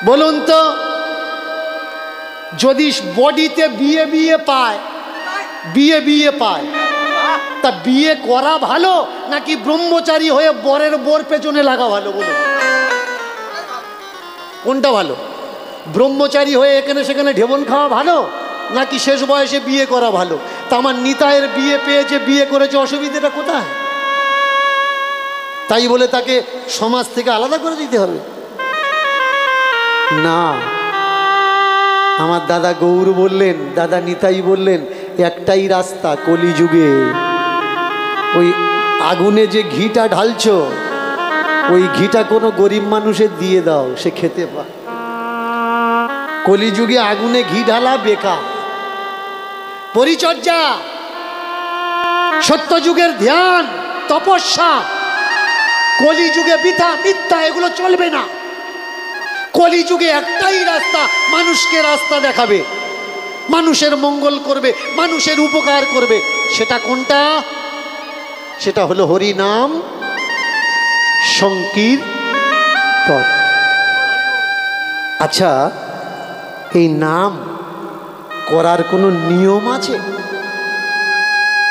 বলুন তো, যদি বডিতে বিয়ে পায়, বিয়ে পায়, তা বিয়ে করা ভালো নাকি ব্রহ্মচারী হয়ে বরের বোর পেছনে লাগা ভালো? বলুন কোনটা ভালো? ব্রহ্মচারী হয়ে এখানে সেখানে ঢেবন খাওয়া ভালো নাকি শেষ বয়সে বিয়ে করা ভালো? তা আমার নিতাইয়ের বিয়ে পেয়েছে, বিয়ে করেছে, অসুবিধাটা কোথায়? তাই বলে তাকে সমাজ থেকে আলাদা করে দিতে হবে না। আমার দাদা গৌর বললেন, দাদা নিতাই বললেন, একটাই রাস্তা কলিযুগে। ওই আগুনে যে ঘিটা ঢালছো, ওই ঘিটা কোনো গরিব মানুষের দিয়ে দাও, সে খেতে পায়। কলিযুগে আগুনে ঘি ঢালা বেকার। পরিচর্যা, সত্যযুগের ধ্যান, তপস্যা, কলিযুগে বৃথা মিথ্যা এগুলো চলবে না। কলিযুগে একটাই রাস্তা, মানুষকে রাস্তা দেখাবে, মানুষের মঙ্গল করবে, মানুষের উপকার করবে। সেটা কোনটা? সেটা হলো হরি নাম সংকীর্তন। আচ্ছা, এই নাম করার কোনো নিয়ম আছে?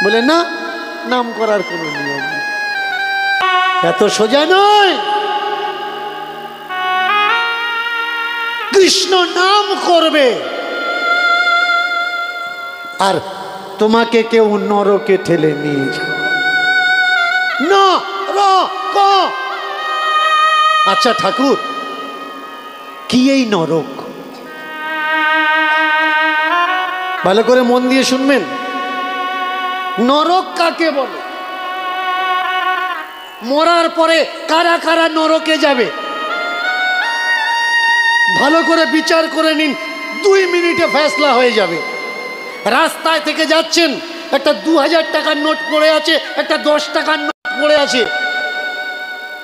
বলে না, নাম করার কোনো নিয়ম নেই। এত সোজা নয়। কৃষ্ণ নাম করবে আর তোমাকে কেউ নরকে ঠেলে নিয়ে যাবে না। আচ্ছা ঠাকুর, কি এই নরক? ভালো করে মন দিয়ে শুনবেন। নরক কাকে বলে? মরার পরে কারা কারা নরকে যাবে ভালো করে বিচার করে নিন, 2 মিনিটে ফেসলা হয়ে যাবে। রাস্তায় থেকে যাচ্ছেন, একটা 2000 টাকার নোট পড়ে আছে, একটা 10 টাকার নোট পড়ে আছে।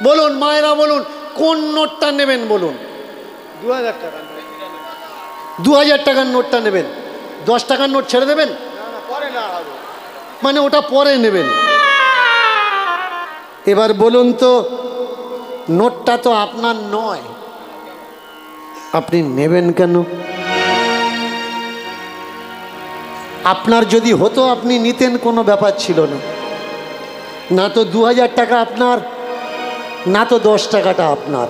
বলুন মায়েরা, বলুন কোন নোটটা নেবেন? বলুন 2000 টাকা, 2000 টাকার নোটটা নেবেন? 10 টাকার নোট ছেড়ে দেবেন? মানে ওটা পরে নেবেন। এবার বলুন তো, নোটটা তো আপনার নয়, আপনি নেবেন কেন? আপনার যদি হতো আপনি নিতেন, কোনো ব্যাপার ছিল না। না তো 2000 টাকা আপনার, না তো 10 টাকাটা আপনার,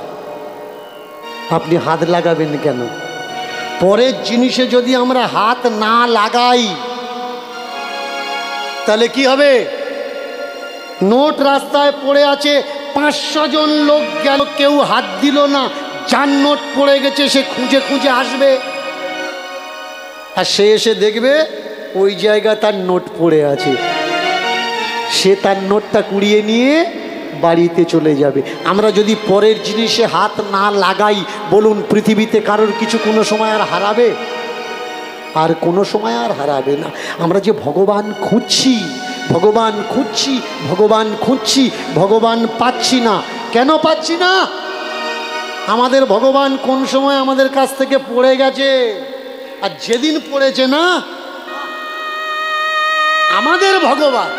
আপনি হাত লাগাবেন কেন? পরের জিনিসে যদি আমরা হাত না লাগাই তাহলে কি হবে? নোট রাস্তায় পড়ে আছে, 500 জন লোক গেল, কেউ হাত দিল না। যার নোট পড়ে গেছে সে খুঁজে খুঁজে আসবে, আর সে এসে দেখবে ওই জায়গায় তার নোট পড়ে আছে। সে তার নোটটা কুড়িয়ে নিয়ে বাড়িতে চলে যাবে। আমরা যদি পরের জিনিসে হাত না লাগাই, বলুন পৃথিবীতে কারোর কিছু কোনো সময় আর হারাবে? আর কোনো সময় আর হারাবে না। আমরা যে ভগবান খুঁজছি, ভগবান খুঁজছি, ভগবান খুঁজছি, ভগবান পাচ্ছি না। কেন পাচ্ছি না? আমাদের ভগবান কোন সময় আমাদের কাছ থেকে পড়ে গেছে। আর যেদিন পড়েছে না, আমাদের ভগবান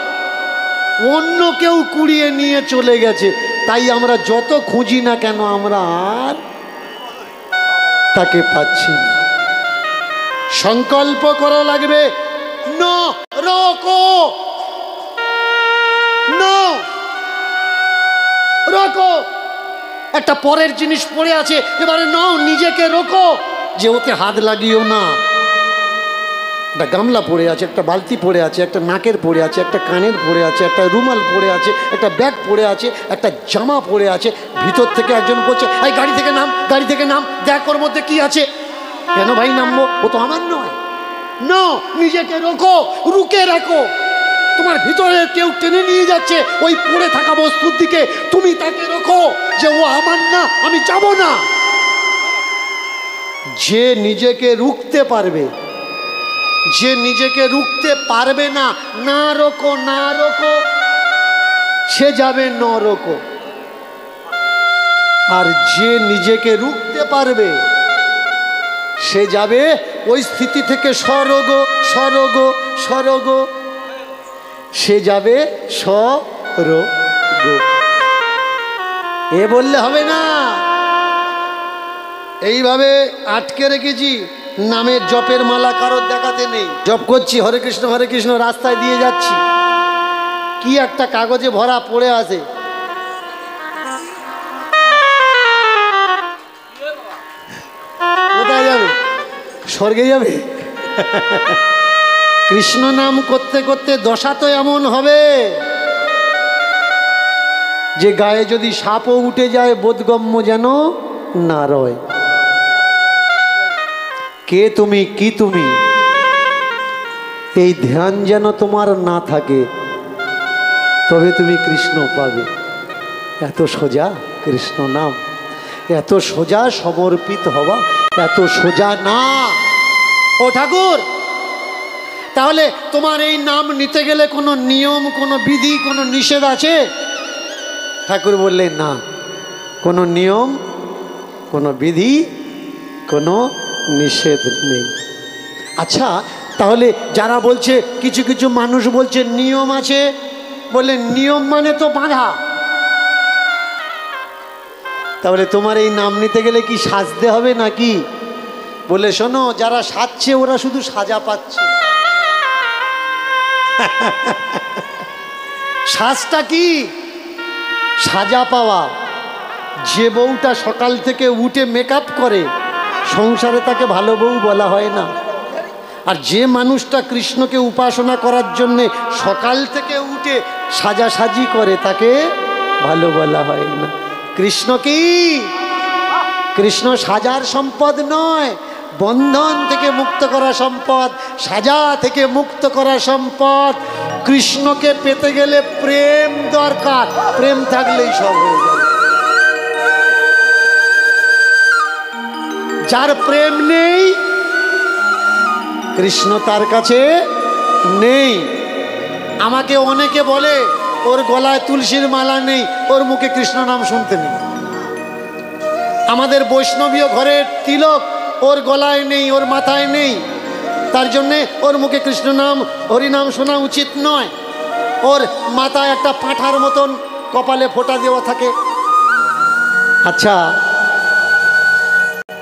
অন্য কেউ কুড়িয়ে নিয়ে চলে গেছে। তাই আমরা যত খুঁজি না কেন, আমরা আর তাকে পাচ্ছি না। সংকল্প করা লাগবে, রোকো। একটা পরের জিনিস পড়ে আছে, এবারে নাও, নিজেকে রোকো যে ওতে হাত লাগিও না। একটা গামলা পড়ে আছে, একটা বালতি পড়ে আছে, একটা নাকের পড়ে আছে, একটা কানের পড়ে আছে, একটা রুমাল পড়ে আছে, একটা ব্যাগ পড়ে আছে, একটা জামা পড়ে আছে। ভিতর থেকে একজন বলছে, এই গাড়ি থেকে নাম, গাড়ি থেকে নাম, দেখ ওর মধ্যে কি আছে। কেন ভাই নামবো? ও তো আমার নয়। না, নিজেকে রোকো, রুকে রাখো। তোমার ভিতরে কেউ টেনে নিয়ে যাচ্ছে ওই পড়ে থাকা বস্তুর দিকে, তুমি তাকে রোকো যে ও আমার না, আমি যাব না। যে নিজেকে রুখতে পারবে, যে নিজেকে রুখতে পারবে না, না রোকো, না রোকো, সে যাবে নরকো। আর যে নিজেকে রুখতে পারবে সে যাবে ওই স্থিতি থেকে স্বর্গ, স্বর্গ, স্বর্গ, সে যাবে স্বর্গ। এ বললে হবে না। এইভাবে আটকে রেখেছি, নামের জপের মালা কারোর দেখাতে নেই। জপ করছি হরে কৃষ্ণ রাস্তায় দিয়ে যাচ্ছি, কি একটা কাগজে ভরা পড়ে আছে, কোথায় যাবে? স্বর্গে যাবে। কৃষ্ণ নাম করতে করতে দশা তো এমন হবে যে গায়ে যদি সাপও উঠে যায় বোধগম্য যেন না রয়। কে তুমি, কি তুমি, এই ধ্যান যেন তোমার না থাকে, তবে তুমি কৃষ্ণ পাবে। এত সোজা কৃষ্ণ নাম, এত সোজা সমর্পিত হওয়া, এত সোজা না। ও ঠাকুর, তাহলে তোমার এই নাম নিতে গেলে কোনো নিয়ম, কোনো বিধি, কোনো নিষেধ আছে? ঠাকুর বললেন না, কোনো নিয়ম, কোনো বিধি, কোনো নিষেধ নেই। আচ্ছা, তাহলে যারা বলছে, কিছু কিছু মানুষ বলছে নিয়ম আছে, বললেন নিয়ম মানে তো বাঁধা, তাহলে তোমার এই নাম নিতে গেলে কি সাজতে হবে নাকি? বলে শোনো, যারা সাজছে ওরা শুধু সাজা পাচ্ছে। সাজটা কি? সাজা পাওয়া। যে বউটা সকাল থেকে উঠে মেকআপ করে সংসারে তাকে ভালো বউ বলা হয় না। আর যে মানুষটা কৃষ্ণকে উপাসনা করার জন্যে সকাল থেকে উঠে সাজাসাজি করে তাকে ভালো বলা হয় না। কৃষ্ণ কি? কৃষ্ণ সাজার সম্পদ নয়, বন্ধন থেকে মুক্ত করা সম্পদ, সাজা থেকে মুক্ত করা সম্পদ। কৃষ্ণকে পেতে গেলে প্রেম দরকার, প্রেম থাকলেই সব হয়ে যাবে। যার প্রেম নেই কৃষ্ণ তার কাছে নেই। আমাকে অনেকে বলে ওর গলায় তুলসীর মালা নেই, ওর মুখে কৃষ্ণ নাম শুনতে নেই। আমাদের বৈষ্ণবীয় ঘরের তিলক ওর গলায় নেই, ওর মাথায় নেই, তার জন্যে ওর মুখে কৃষ্ণ নাম হরিনাম শোনা উচিত নয়। ওর মাথায় একটা পাঁঠার মতন কপালে ফোঁটা দেওয়া থাকে। আচ্ছা,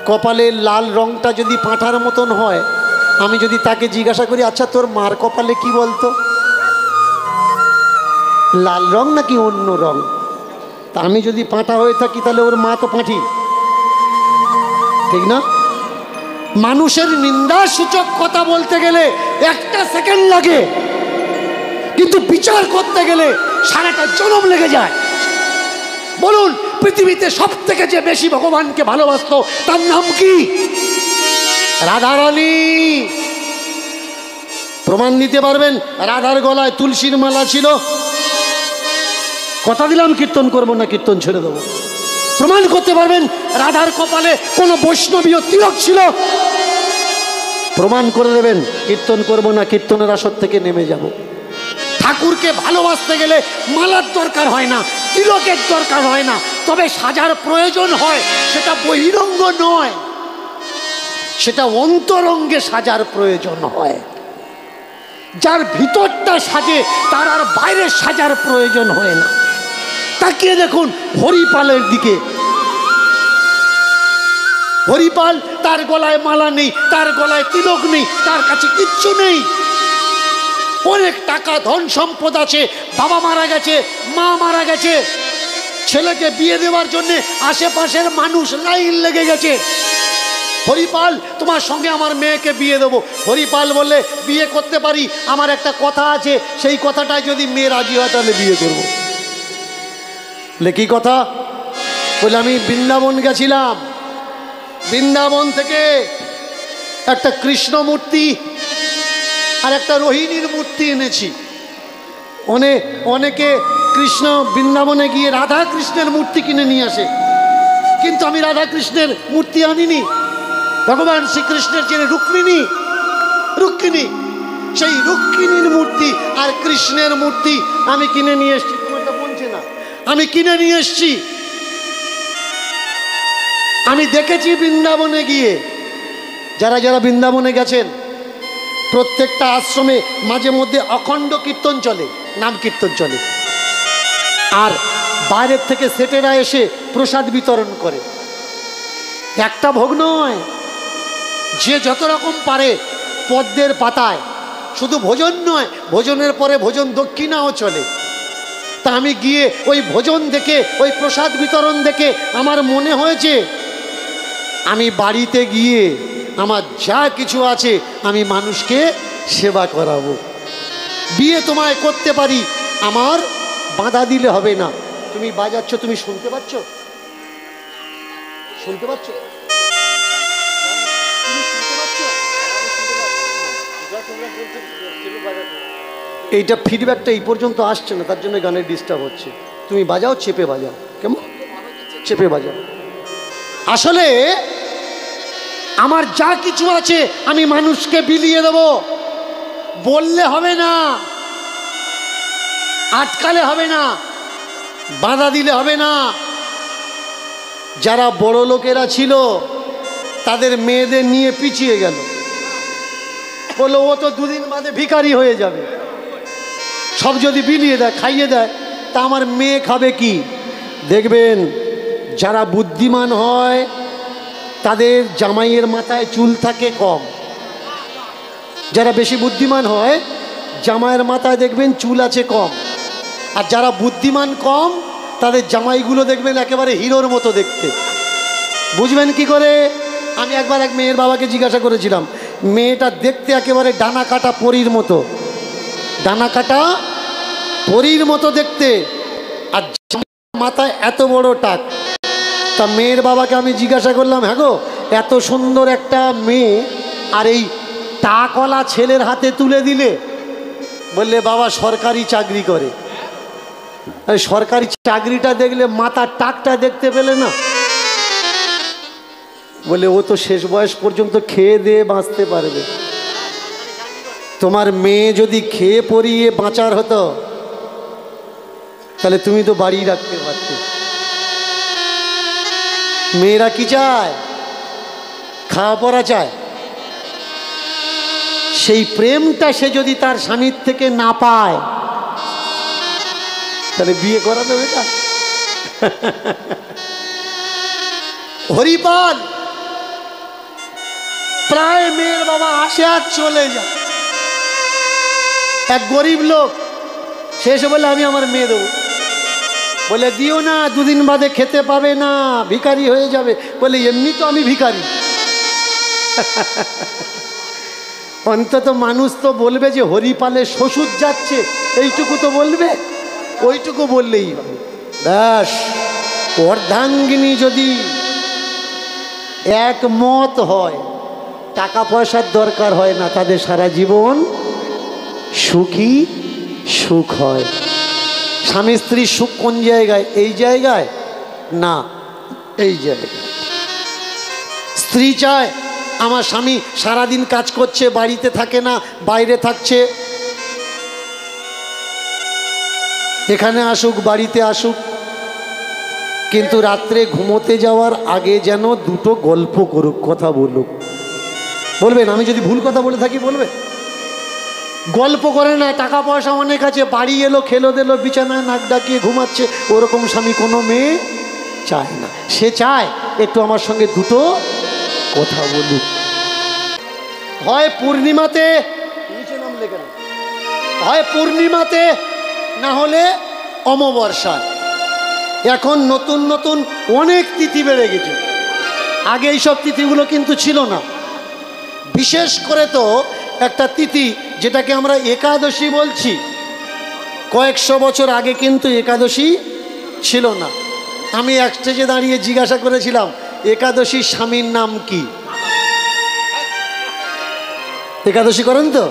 কপালের লাল রংটা যদি পাঁঠার মতন হয়, আমি যদি তাকে জিজ্ঞাসা করি, আচ্ছা তোর মার কপালে কি বলতো, লাল রং নাকি অন্য রং? তা আমি যদি পাঁঠা হয়ে থাকি তাহলে ওর মা তো পাঁঠি, ঠিক না? মানুষের নিন্দা সূচক কথা বলতে গেলে একটা সেকেন্ড লাগে, কিন্তু বিচার করতে গেলে সারাটা জনম লেগে যায়। বলুন, পৃথিবীতে সব থেকে যে বেশি ভগবানকে ভালোবাসতো তার নাম কি? রাধারানী। প্রমাণ দিতে পারবেন? রাধার গলায় তুলসীর মালা ছিল। কথা দিলাম কীর্তন করবো না, কীর্তন ছেড়ে দেবো। প্রমাণ করতে পারবেন রাধার কপালে কোনো বৈষ্ণবীয় তিলক ছিল? প্রমাণ করে দেবেন কীর্তন করবো না, কীর্তনের আসর থেকে নেমে যাব। ঠাকুরকে ভালোবাসতে গেলে মালার দরকার হয় না, তিলকের দরকার হয় না, তবে সাজার প্রয়োজন হয়। সেটা বহিরঙ্গ নয়, সেটা অন্তরঙ্গে সাজার প্রয়োজন হয়। যার ভিতরটা সাজে তার আর বাইরের সাজার প্রয়োজন হয় না। তাকিয়ে দেখুন হরিপালের দিকে। হরিপাল, তার গলায় মালা নেই, তার গলায় তিলক নেই, তার কাছে কিচ্ছু নেই। অনেক টাকা ধন সম্পদ আছে, বাবা মারা গেছে, মা মারা গেছে, ছেলেকে বিয়ে দেওয়ার জন্য আশেপাশের মানুষ লাইন লেগে গেছে। হরিপাল, তোমার সঙ্গে আমার মেয়েকে বিয়ে দেবো। হরিপাল বললে বিয়ে করতে পারি, আমার একটা কথা আছে, সেই কথাটাই যদি মেয়ে রাজি হয় তাহলে বিয়ে করবো। কি কথা? বলে আমি বৃন্দাবন গেছিলাম, বৃন্দাবন থেকে একটা কৃষ্ণ মূর্তি আর একটা রোহিণীর মূর্তি এনেছি। অনেকে কৃষ্ণ বৃন্দাবনে গিয়ে রাধা কৃষ্ণের মূর্তি কিনে নিয়ে আসে, কিন্তু আমি রাধা কৃষ্ণের মূর্তি আনিনি। ভগবান শ্রীকৃষ্ণের যে রুক্মিণী, সেই রুক্মিণীর মূর্তি আর কৃষ্ণের মূর্তি আমি কিনে নিয়ে এসছি। তোমারটা বলছে না, আমি কিনে নিয়ে এসছি। আমি দেখেছি বৃন্দাবনে গিয়ে, যারা যারা বৃন্দাবনে গেছেন, প্রত্যেকটা আশ্রমে মাঝে মধ্যে অখণ্ড কীর্তন চলে, নাম কীর্তন চলে, আর বাইরের থেকে সেটেরা এসে প্রসাদ বিতরণ করে। একটা ভোগ নয়, যে যত রকম পারে পদ্মের পাতায়, শুধু ভোজন নয়, ভোজনের পরে ভোজন দক্ষিণাও চলে। তা আমি গিয়ে ওই ভোজন দেখে, ওই প্রসাদ বিতরণ দেখে আমার মনে হয়েছে আমি বাড়িতে গিয়ে আমার যা কিছু আছে আমি মানুষকে সেবা করাবো। বিয়ে তোমায় করতে পারি, আমার বাধা দিলে হবে না। তুমি বাজাচ্ছ, তুমি শুনতে পাচ্ছ? শুনতে পাচ্ছ? এইটা ফিডব্যাকটা এই পর্যন্ত আসছে না, তার জন্য গানের ডিস্টার্ব হচ্ছে। তুমি বাজাও, চেপে বাজাও, কেমন চেপে বাজাও। আসলে আমার যা কিছু আছে আমি মানুষকে বিলিয়ে দেব। বললে হবে না, আটকালে হবে না, বাধা দিলে হবে না। যারা বড় লোকেরা ছিল তাদের মেয়েদের নিয়ে পিছিয়ে গেল, বললো ও তো দুদিন বাদে ভিখারি হয়ে যাবে, সব যদি বিলিয়ে দেয়, খাইয়ে দেয়, তা আমার মেয়ে খাবে কি? দেখবেন যারা বুদ্ধিমান হয় তাদের জামাইয়ের মাথায় চুল থাকে কম। যারা বেশি বুদ্ধিমান হয় জামাইয়ের মাথায় দেখবেন চুল আছে কম। আর যারা বুদ্ধিমান কম তাদের জামাইগুলো দেখবেন একেবারে হিরোর মতো দেখতে। বুঝবেন কি করে? আমি একবার এক মেয়ের বাবাকে জিজ্ঞাসা করেছিলাম, মেয়েটা দেখতে একেবারে ডানা কাটা পরীর মতো, ডানা কাটা পরীর মতো দেখতে, আর মাথায় এত বড় টাক। তা মেয়ের বাবাকে আমি জিজ্ঞাসা করলাম, হ্যাঁ গো, এত সুন্দর একটা মেয়ে আর এই টাকওয়ালা ছেলের হাতে তুলে দিলে? বললে বাবা সরকারি চাকরি করে। সরকারি চাকরিটা দেখলে মাথার টাকটা দেখতে পেলে না? বলে ও তো শেষ বয়স পর্যন্ত খেয়ে দিয়ে বাঁচতে পারবে। তোমার মেয়ে যদি খেয়ে পরিয়ে বাঁচার হতো তাহলে তুমি তো বাড়ি রাখতে পারতে। মেয়েরা কি চায়? খাওয়া পড়া চায়। সেই প্রেমটা সে যদি তার স্বামীর থেকে না পায় তাহলে বিয়ে করা দেবে না। হরিপাল প্রায় মেয়ের বাবা আসে আর চলে যায়। এক গরিব লোক সে এসে বলে আমি আমার মেয়ে দেবো। বলে দিও না, দুদিন বাদে খেতে পাবে না, ভিখারি হয়ে যাবে। বলে এমনি তো আমি ভিখারি। অন্তত মানুষ তো বলবে যে হরিপালের শ্বশুর যাচ্ছে, এইটুকু তো বলবে। ওইটুকু বললেই হবে। ব্যাস, অর্ধাঙ্গিনী যদি একমত হয়, টাকা পয়সার দরকার হয় না, তাদের সারা জীবন সুখী সুখ হয়। স্বামী স্ত্রীর সুখ কোন জায়গায়? এই জায়গায় না, এই জায়গায়। স্ত্রী চায় আমার স্বামী সারাদিন কাজ করছে, বাড়িতে থাকে না, বাইরে থাকছে, এখানে আসুক, বাড়িতে আসুক, কিন্তু রাত্রে ঘুমোতে যাওয়ার আগে যেন দুটো গল্প করুক, কথা বলুক। বলবেন আমি যদি ভুল কথা বলে থাকি বলবেন? গল্প করে না, টাকা পয়সা অনেক আছে, বাড়ি এলো, খেলো দিল, বিছানায় নাক ডাকিয়ে ঘুমাচ্ছে, ওরকম স্বামী কোনো মেয়ে চায় না। সে চায় একটু আমার সঙ্গে দুটো কথা বলুক। হয় পূর্ণিমাতে, নিচে নাম লেখা, হয় পূর্ণিমাতে, না হলে অমাবস্যা। এখন নতুন নতুন অনেক তিথি বেড়ে গেছে, আগে এইসব তিথিগুলো কিন্তু ছিল না। বিশেষ করে তো একটা তিথি যেটাকে আমরা একাদশী বলছি, কয়েকশো বছর আগে কিন্তু একাদশী ছিল না। আমি এক স্টেজে দাঁড়িয়ে জিজ্ঞাসা করেছিলাম, একাদশীর স্বামীর নাম কি? একাদশী করেন তো?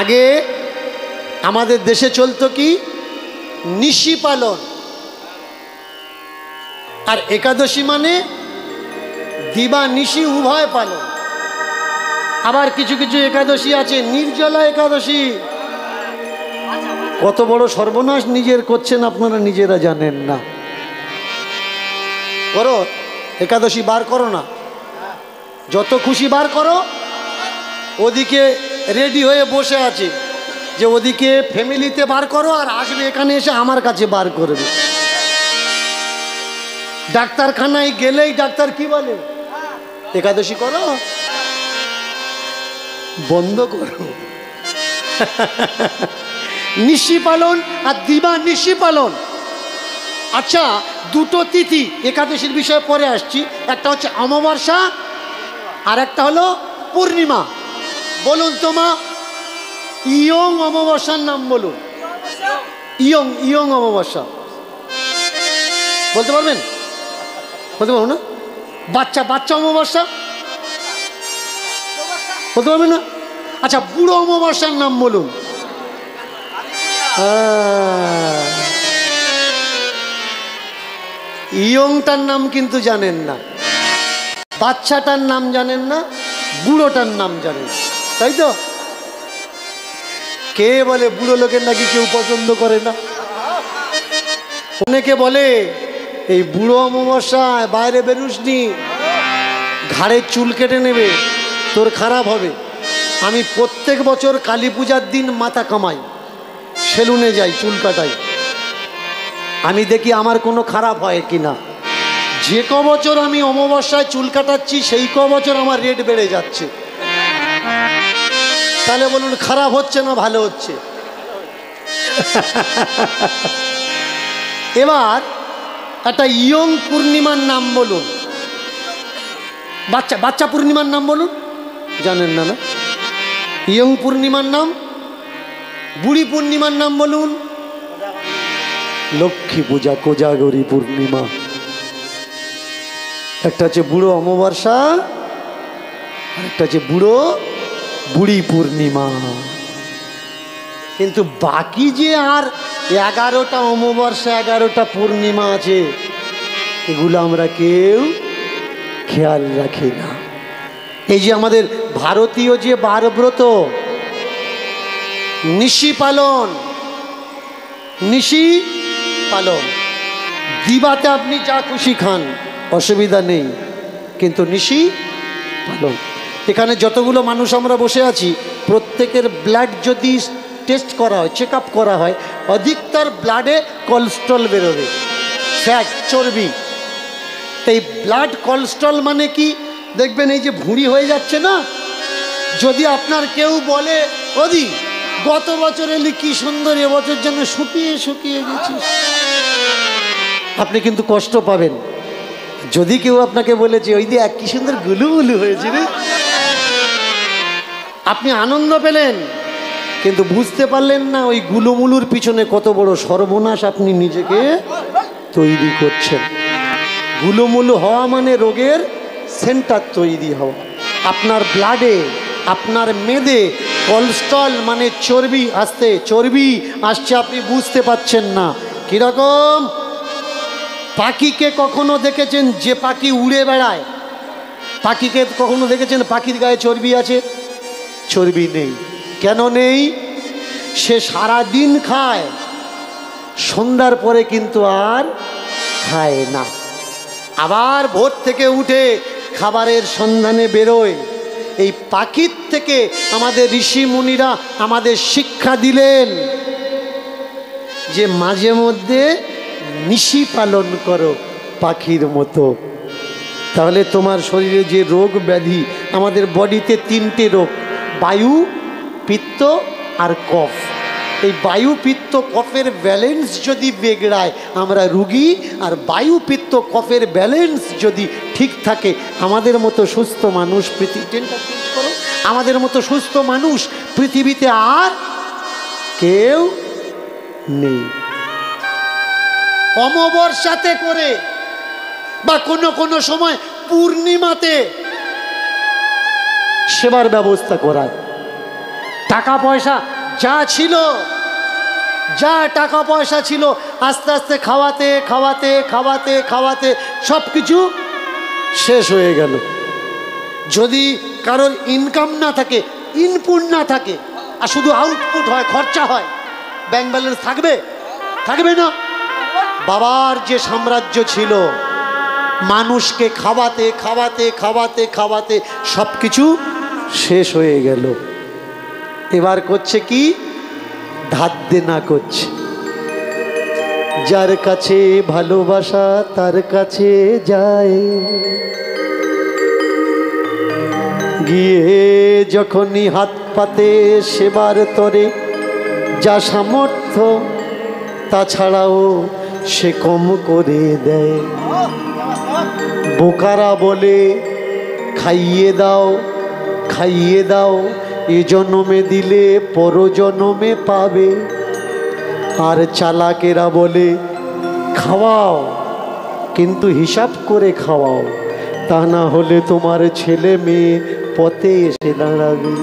আগে আমাদের দেশে চলতো কি, নিশি পালন। আর একাদশী মানে দিবা নিশি উভয় পালন। আবার কিছু কিছু একাদশী আছে নির্জলা একাদশী। কত বড় সর্বনাশ নিজের করছেন আপনারা নিজেরা জানেন না। করো একাদশী, বার করো না, যত খুশি বার করো। ওদিকে রেডি হয়ে বসে আছে যে ওদিকে ফ্যামিলিতে বার করো, আর আসবে এখানে এসে আমার কাছে বার করবে। ডাক্তারখানায় গেলেই ডাক্তার কি বলে? একাদশী করো, বন্ধ করো। নিশি পালন আর দিবা নিশি পালন। আচ্ছা, দুটো তিথি একাদশীর বিষয়ে পরে আসছি। একটা হচ্ছে অমাবস্যা আর একটা হলো পূর্ণিমা। বলুন তোমা, ইয়ং অমাবস্যার নাম বলুন। ইয়ং ইয়ং অমাবস্যা বলতে পারবেন? বলতে পারবো না। বাচ্চা বাচ্চা অমাবস্যা বলতে পারবেন না। আচ্ছা, বুড়ো অমাবস্যার নাম বলুন। ইয়ংটার নাম কিন্তু জানেন না, বাচ্চাটার নাম জানেন না, বুড়োটার নাম জানেন, তাই তো? কে বলে বুড়ো লোকের নাকি কেউ পছন্দ করে না? অনেকে বলে এই বুড়ো অমাবস্যায় বাইরে বেরুসনি, ঘাড়ের চুল কেটে নেবে, তোর খারাপ হবে। আমি প্রত্যেক বছর কালী পূজার দিন মাথা কামাই, সেলুনে যাই, চুল কাটাই। আমি দেখি আমার কোনো খারাপ হয় কি না। যে ক বছর আমি অমাবস্যায় চুল কাটাচ্ছি সেই ক বছর আমার রেট বেড়ে যাচ্ছে। তাহলে বলুন খারাপ হচ্ছে না ভালো হচ্ছে? এবার একটা ইয়ং পূর্ণিমার নাম বলুন। বাচ্চা বাচ্চা পূর্ণিমার নাম বলুন। জানেন না? না, ইয়ং পূর্ণিমার নাম। বুড়ি পূর্ণিমার নাম বলুন। লক্ষ্মী পূজা, কোজাগরী পূর্ণিমা। একটা হচ্ছে বুড়ো অমাবস্যা আর একটা হচ্ছে বুড়ি পূর্ণিমা। কিন্তু বাকি যে আর 11টা অমাবস্যা 11টা পূর্ণিমা আছে, এগুলো আমরা কেউ খেয়াল রাখি না। এই যে আমাদের ভারতীয় যে বারব্রত, নিশি পালন, নিশি পালন। দিবাতে আপনি যা খুশি খান, অসুবিধা নেই, কিন্তু নিশি পালন। এখানে যতগুলো মানুষ আমরা বসে আছি, প্রত্যেকের ব্লাড যদি টেস্ট করা হয়, চেক আপ করা হয়, অধিকতর ব্লাডে কোলেস্ট্রল বেরোবে, ফ্যাট, চর্বি। এই ব্লাড কোলেস্ট্রল মানে কি? দেখবেন এই যে ভুঁড়ি হয়ে যাচ্ছে না, যদি আপনার কেউ বলে ওদি গত বছর এলি কি সুন্দর, এবছর যেন শুকিয়ে শুকিয়ে গেছিস, আপনি কিন্তু কষ্ট পাবেন। যদি কেউ আপনাকে বলেছে ওই দিয়ে কি সুন্দর গুলুগুলু হয়েছে রে, আপনি আনন্দ পেলেন, কিন্তু বুঝতে পারলেন না ওই গুলুমুলুর পিছনে কত বড় সর্বনাশ আপনি নিজেকে তৈরি করছেন। গুলুমুলু হওয়া মানে রোগের সেন্টার তৈরি হওয়া। আপনার ব্লাডে, আপনার মেদে কোলেস্ট্রল মানে চর্বি আসতে, চর্বি আসছে, আপনি বুঝতে পাচ্ছেন না। কিরকম? পাখিকে কখনো দেখেছেন যে পাখি উড়ে বেড়ায়? পাখিকে কখনো দেখেছেন পাখির গায়ে চর্বি আছে? চর্বি নেই। কেন নেই? সে সারা দিন খায়, সন্ধ্যার পরে কিন্তু আর খায় না। আবার ভোর থেকে উঠে খাবারের সন্ধানে বেরোয়। এই পাখির থেকে আমাদের ঋষি মুনিরা আমাদের শিক্ষা দিলেন যে মাঝে মধ্যে নিশি পালন করো পাখির মতো। তাহলে তোমার শরীরে যে রোগ ব্যাধি, আমাদের বডিতে 3টে রোগ, বায়ু, পিত্ত আর কফ। এই বায়ু পিত্ত কফের ব্যালেন্স যদি বিগড়ায় আমরা রুগী, আর বায়ু পিত্ত কফের ব্যালেন্স যদি ঠিক থাকে, আমাদের মতো সুস্থ মানুষ আমাদের মতো সুস্থ মানুষ পৃথিবীতে আর কেউ নেই। অমাবস্যাতে করে বা কোনো সময় পূর্ণিমাতে সেবার ব্যবস্থা করায়। টাকা পয়সা যা ছিল, যা টাকা পয়সা ছিল, আস্তে আস্তে খাওয়াতে খাওয়াতে খাওয়াতে খাওয়াতে সব কিছু শেষ হয়ে গেল। যদি কারোর ইনকাম না থাকে, ইনপুট না থাকে, আর শুধু আউটপুট হয়, খরচা হয়, ব্যাংক ব্যালেন্স থাকবে? থাকবে না। বাবার যে সাম্রাজ্য ছিল, মানুষকে খাওয়াতে খাওয়াতে খাওয়াতে খাওয়াতে সব কিছু শেষ হয়ে গেল। এবার করছে কি? ধার দেনা করছে। যার কাছে ভালোবাসা তার কাছে যায়, গিয়ে যখনই হাত পাতে সেবার তরে যা সামর্থ্য তাছাড়াও সে কম করে দেয়। বোকারা বলে খাইয়ে দাও খাইয়ে দাও, এ জন্মে দিলে পর জন্মে পাবে। আর চালাকেরা বলে খাওয়াও কিন্তু হিসাব করে খাওয়াও, তা না হলে তোমার ছেলে মেয়ে পথে এসে দাঁড়াবে।